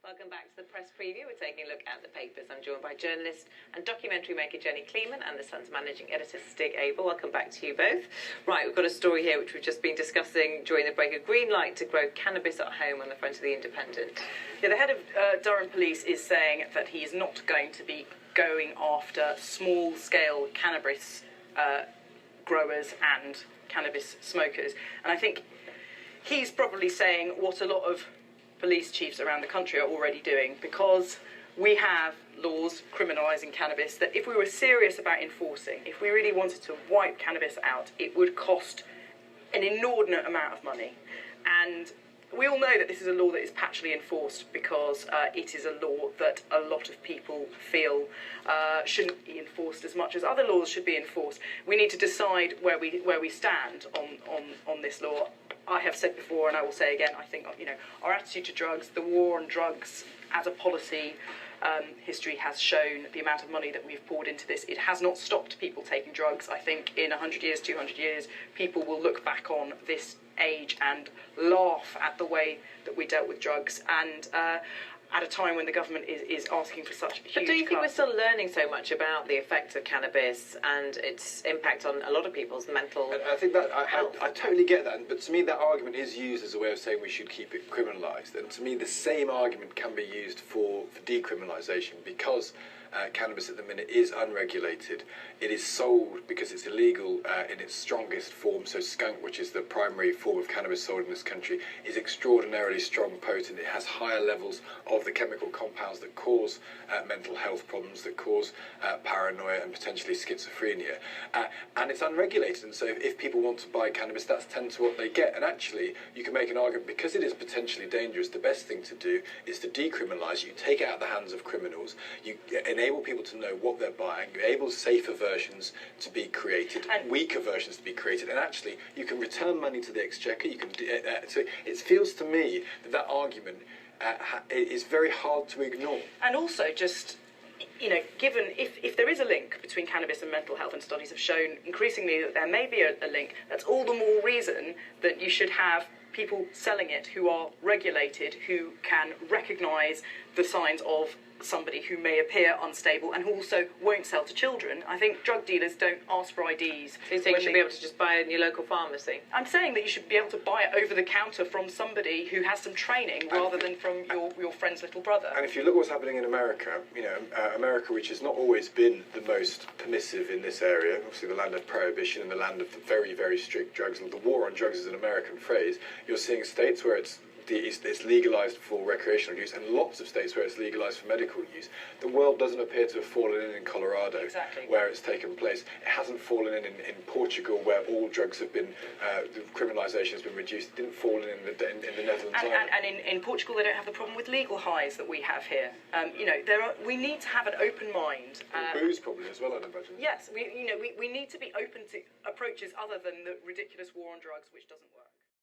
Welcome back to the press preview. We're taking a look at the papers. I'm joined by journalist and documentary maker Jenny Kleeman and the Sun's managing editor Stig Abel. Welcome back to you both. Right, we've got a story here which we've just been discussing during the break. A green light to grow cannabis at home on the front of the Independent. Yeah, the head of Durham Police is saying that he is not going to be going after small-scale cannabis growers and cannabis smokers. And I think he's probably saying what a lot of police chiefs around the country are already doing, because we have laws criminalising cannabis that if we were serious about enforcing, if we really wanted to wipe cannabis out, it would cost an inordinate amount of money. And we all know that this is a law that is patchily enforced because it is a law that a lot of people feel shouldn't be enforced as much as other laws should be enforced. We need to decide where we stand on this law. I have said before, and I will say again, I think, our attitude to drugs, the war on drugs as a policy, history has shown the amount of money that we've poured into this. It has not stopped people taking drugs. I think in 100 years, 200 years, people will look back on this age and laugh at the way that we dealt with drugs, and at a time when the government is asking for such huge But do you think cuts. we're still learning so much about the effects of cannabis and its impact on a lot of people's mental I think that health? I totally get that, but to me that argument is used as a way of saying we should keep it criminalised, and to me the same argument can be used for decriminalisation, because cannabis at the minute is unregulated. It is sold because it's illegal in its strongest form. So skunk, which is the primary form of cannabis sold in this country, is extraordinarily strong, potent. It has higher levels of the chemical compounds that cause mental health problems, that cause paranoia and potentially schizophrenia. And it's unregulated, and so if people want to buy cannabis, that's tend to what they get. And actually, you can make an argument, because it is potentially dangerous, the best thing to do is to decriminalise. You take it out of the hands of criminals, you enable people to know what they're buying, you enable safer versions to be created, and weaker versions to be created, and actually you can return money to the exchequer. You can so it feels to me that argument is very hard to ignore. And also, just given if there is a link between cannabis and mental health, and studies have shown increasingly that there may be a link, that's all the more reason that you should have people selling it who are regulated, who can recognise the signs of somebody who may appear unstable and who also won't sell to children. I think drug dealers don't ask for IDs. So you think you should be able to just buy it in your local pharmacy? I'm saying that you should be able to buy it over the counter from somebody who has some training, rather than from your friend's little brother. And if you look what's happening in America, America, which has not always been the most permissive in this area, obviously the land of prohibition and the land of very, very strict drugs, and the war on drugs is an American phrase, you're seeing states where it's legalised for recreational use, and lots of states where it's legalised for medical use. The world doesn't appear to have fallen in Colorado, exactly, where it's taken place. It hasn't fallen in Portugal, where all drugs have been, the criminalisation has been reduced. It didn't fall in the Netherlands either. And in Portugal, they don't have the problem with legal highs that we have here. We need to have an open mind. Booze probably as well, I'd imagine. Yes, we need to be open to approaches other than the ridiculous war on drugs, which doesn't work.